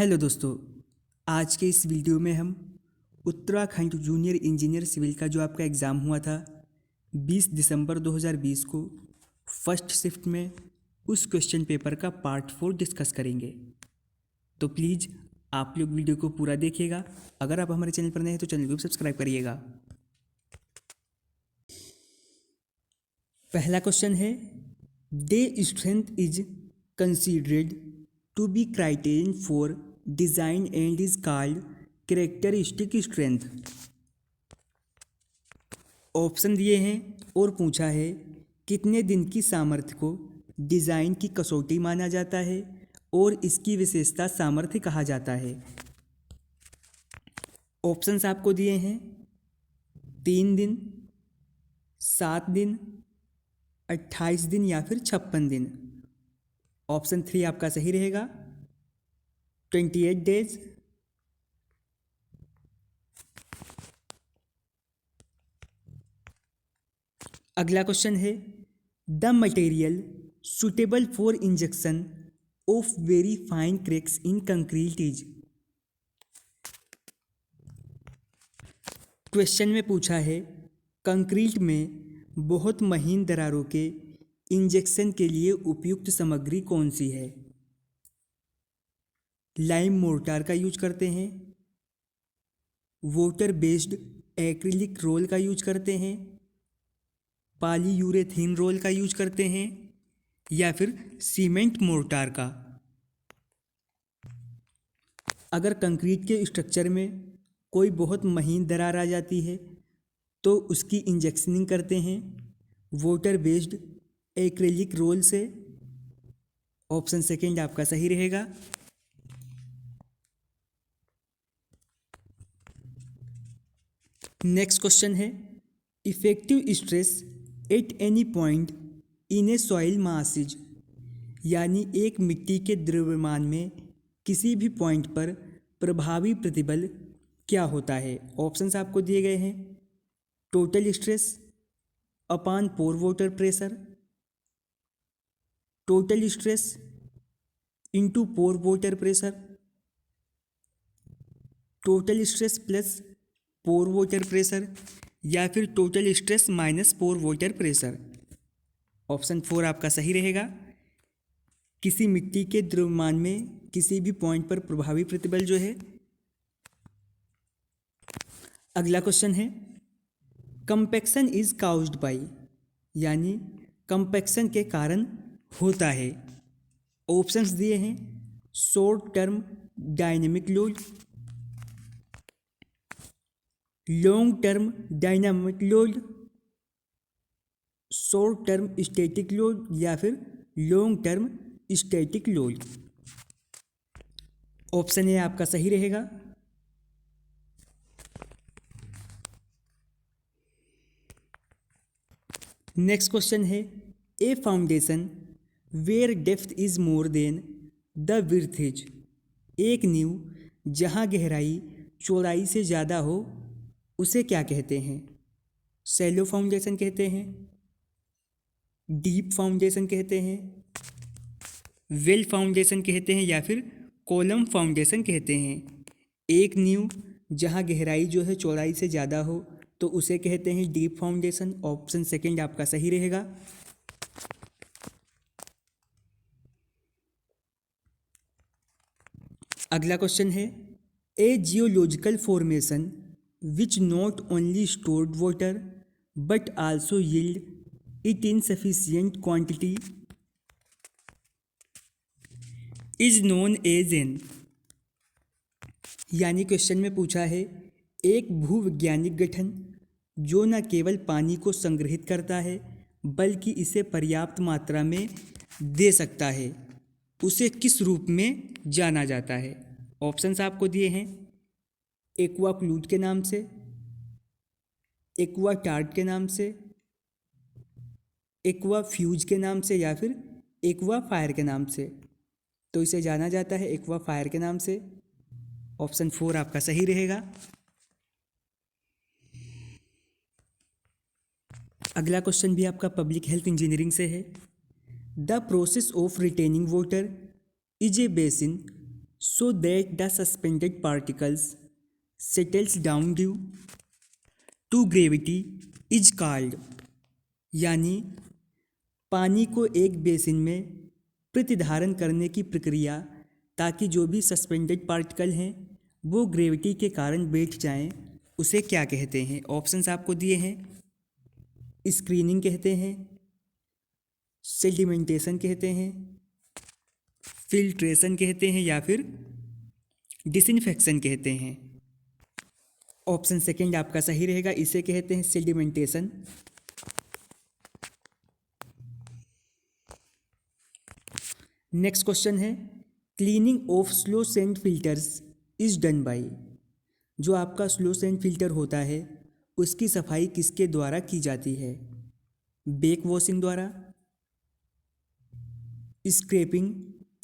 Hello दोस्तों, आज के इस वीडियो में हम उत्तराखंड जूनियर इंजीनियर सिविल का जो आपका एग्ज़ाम हुआ था 20 दिसंबर 2020 को फर्स्ट शिफ्ट में उस क्वेश्चन पेपर का पार्ट 4 डिस्कस करेंगे। तो प्लीज़ आप लोग वीडियो को पूरा देखिएगा। अगर आप हमारे चैनल पर नए हैं तो चैनल को सब्सक्राइब करिएगा। पहला क्वेश्चन है, the strength is considered to be criterion for design and is called characteristic strength. Option दिए हैं और पूछा है कितने दिन की सामर्थ्य को डिज़ाइन की कसौटी माना जाता है और इसकी विशेषता सामर्थ्य कहा जाता है। ऑप्शंस आपको दिए हैं 3 दिन, 7 दिन, 28 दिन या फिर 56 दिन। ऑप्शन 3 आपका सही रहेगा, 28 डेज। अगला क्वेश्चन है, the material suitable for injection of very fine cracks in concrete is. Question में पूछा है कंक्रीट में बहुत महीन दरारों के इंजेक्शन के लिए उपयुक्त सामग्री कौन सी है। लाइम मोर्टार का यूज करते हैं, वाटर बेस्ड एक्रिलिक रोल का यूज करते हैं, पॉलीयूरेथीन रोल का यूज करते हैं या फिर सीमेंट मोर्टार का। अगर कंक्रीट के स्ट्रक्चर में कोई बहुत महीन दरार आ जाती है तो उसकी इंजेक्शनिंग करते हैं वाटर बेस्ड एक्रिलिक रोल से। ऑप्शन सेकंड आपका सही रहेगा। नेक्स्ट क्वेश्चन है, effective stress at any point in A soil mass is. यानी एक मिट्टी के द्रव्यमान में किसी भी पॉइंट पर प्रभावी प्रतिबल क्या होता है। ऑप्शंस आपको दिए गए हैं, total stress upon pore water pressure, total stress into pore water pressure, total stress plus pore water pressure या फिर total stress minus pore water pressure. Option 4 आपका सही रहेगा, किसी मिट्टी के द्रव्यमान में किसी भी पॉइंट पर प्रभावी प्रतिबल जो है। अगला क्वेश्चन है, कंपैक्शन इज काउज्ड बाय। यानी कंपैक्शन के कारण होता है। ऑप्शंस दिए हैं, short term dynamic load, long term dynamic load, short term static load या फिर long term static load. Option A आपका सही रहेगा। नेक्स्ट क्वेश्चन है, a foundation where depth is more than the width is. एक नींव जहां गहराई चौड़ाई से ज़्यादा हो उसे क्या कहते हैं। शैलो फाउंडेशन कहते हैं, डीप फाउंडेशन कहते हैं, वेल फाउंडेशन कहते हैं या फिर कॉलम फाउंडेशन कहते हैं। एक नींव जहां गहराई जो है चौड़ाई से ज़्यादा हो तो उसे कहते हैं डीप फाउंडेशन। ऑप्शन सेकंड आपका सही रहेगा। अगला क्वेश्चन है, a geological formation which not only stored water but also yield it in sufficient quantity is known as an. यानी क्वेश्चन में पूछा है एक भूवैज्ञानिक गठन जो न केवल पानी को संग्रहित करता है बल्कि इसे पर्याप्त मात्रा में दे सकता है, उसे किस रूप में जाना जाता है। ऑप्शंस आपको दिए हैं, एक्वा फ्लूइड के नाम से, एक्वा टार्ट के नाम से, एक्वा फ्यूज के नाम से या फिर एक्वा फायर के नाम से। तो इसे जाना जाता है एक्वा फायर के नाम से। ऑप्शन 4 आपका सही रहेगा। अगला क्वेश्चन भी आपका पब्लिक हेल्थ इंजीनियरिंग से है, the process of retaining water is a basin so that the suspended particles settles down due to gravity is called। यानी पानी को एक बेसिन में प्रतिधारण करने की प्रक्रिया ताकि जो भी सस्पेंडेड पार्टिकल हैं वो ग्रेविटी के कारण बैठ जाएं, उसे क्या कहते हैं? ऑप्शंस आपको दिए हैं। स्क्रीनिंग कहते हैं, सेडिमेंटेशन कहते हैं, फिल्ट्रेशन कहते हैं या फिर डिसइंफेक्शन कहते हैं। ऑप्शन सेकंड आपका सही रहेगा, इसे कहते हैं सेडिमेंटेशन। नेक्स्ट क्वेश्चन है cleaning of slow sand filters is done by. जो आपका स्लो सैंड फिल्टर होता है उसकी सफाई किसके द्वारा की जाती है? बैक वॉशिंग द्वारा, scraping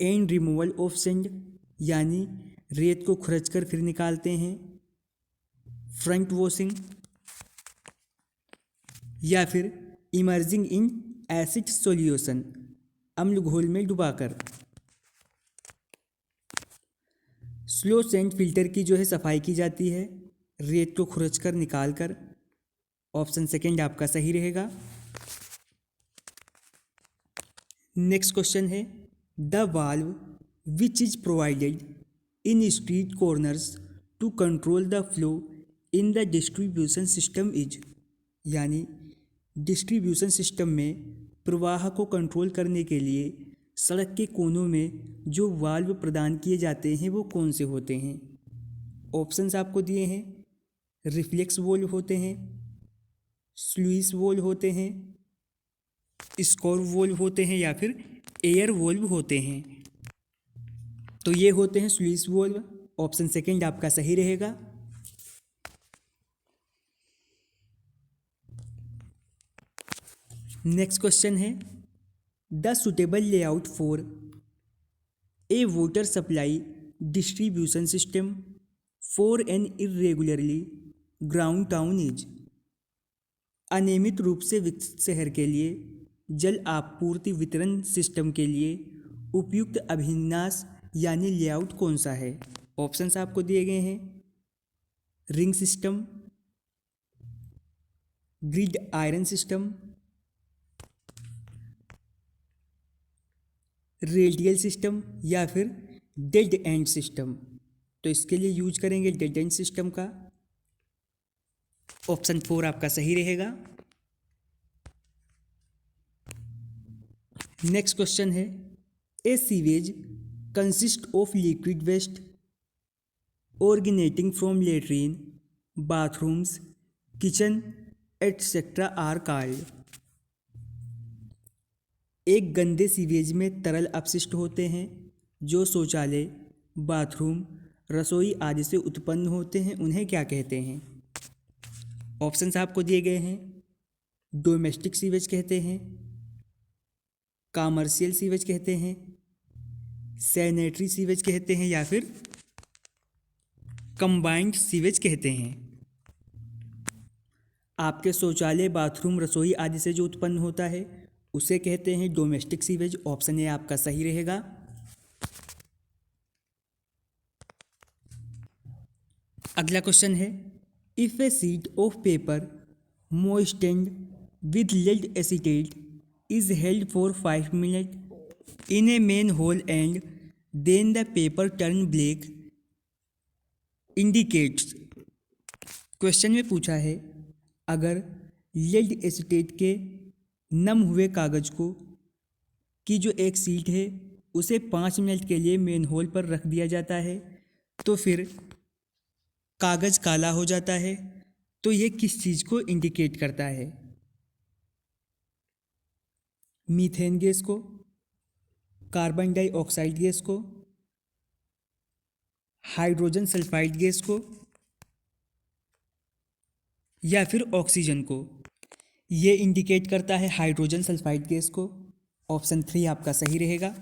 and removal of sand यानी रेत को खुरच कर फिर निकालते हैं, फ्रंट वॉशिंग, या फिर इमर्जिंग इन एसिड सॉल्यूशन अम्ल घोल में डुबाकर। स्लो सैंड फिल्टर की जो है सफाई की जाती है रेत को खुरच कर निकाल कर। ऑप्शन सेकंड आपका सही रहेगा। नेक्स्ट क्वेश्चन है the valve which is provided in street corners to control the flow in the distribution system is. यानी डिस्ट्रीब्यूशन सिस्टम में प्रवाह को कंट्रोल करने के लिए सड़क के कोनों में जो वाल्व प्रदान किए जाते हैं वो कौन से होते हैं? ऑप्शंस आपको दिए हैं। रिफ्लेक्स वोल्व होते हैं, स्लुइस वोल्व होते हैं, स्कोर वोल्व होते हैं या फिर एयर वोल्व होते हैं। तो ये होते हैं स्लुइस वोल्व। ऑप्शन सेकंड आपका सही रहेगा। नेक्स्ट क्वेश्चन है the suitable layout for a water supply distribution system for an irregularly ground town is. अनियमित रूप से विकसित शहर के लिए जल आपूर्ति वितरण सिस्टम के लिए उपयुक्त अभिन्यास यानी लेआउट कौन सा है? ऑप्शंस आपको दिए गए हैं। Ring system, grid iron system, radial system या फिर डेड एंड सिस्टम। तो इसके लिए यूज करेंगे डेड एंड सिस्टम का। ऑप्शन 4 आपका सही रहेगा। नेक्स्ट क्वेश्चन है a sewage consist of liquid waste originating from latrine, bathrooms, kitchen etcetera are called. एक गंदे सीवेज में तरल अपशिष्ट होते हैं जो शौचालय, बाथरूम, रसोई आदि से उत्पन्न होते हैं, उन्हें क्या कहते हैं? ऑप्शंस आपको दिए गए हैं। डोमेस्टिक सीवेज कहते हैं, कॉमर्शियल सीवेज कहते हैं, सैनिटरी सीवेज कहते हैं या फिर कंबाइंड सीवेज कहते हैं। आपके शौचालय, बाथरूम, रसोई आदि से जो उत्पन्न होता है उसे कहते हैं डोमेस्टिक सीवेज। ऑप्शन ए आपका सही रहेगा। अगला क्वेश्चन है if A sheet of paper moistened with lead acetate is held for 5 minutes in a manhole and then the paper turn black indicates। Question में पूछा है अगर लेड एसिटेट के नम हुए कागज को की जो एक सीट है उसे 5 मिनट के लिए मेन होल पर रख दिया जाता है तो फिर कागज काला हो जाता है, तो ये किस चीज़ को इंडिकेट करता है? मीथेन गैस को, कार्बन डाइऑक्साइड गैस को, हाइड्रोजन सल्फाइड गैस को या फिर ऑक्सीजन को? ये इंडिकेट करता है हाइड्रोजन सल्फाइड गैस को। ऑप्शन 3 आपका सही रहेगा।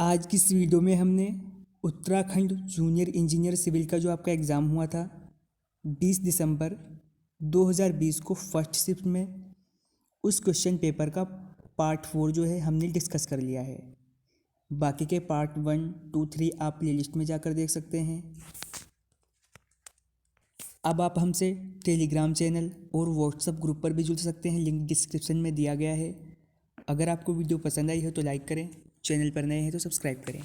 आज की इस वीडियो में हमने उत्तराखंड जूनियर इंजीनियर सिविल का जो आपका एग्ज़ाम हुआ था 20 दिसंबर 2020 को फर्स्ट शिफ्ट में, उस क्वेश्चन पेपर का पार्ट 4 जो है हमने डिस्कस कर लिया है। बाकी के पार्ट 1, 2, 3 आप प्लेलिस्ट में जाकर देख सकते हैं। अब आप हमसे टेलीग्राम चैनल और व्हाट्सएप ग्रुप पर भी जुड़ सकते हैं, लिंक डिस्क्रिप्शन में दिया गया है। अगर आपको वीडियो पसंद आई हो तो लाइक करें, चैनल पर नए हैं तो सब्सक्राइब करें।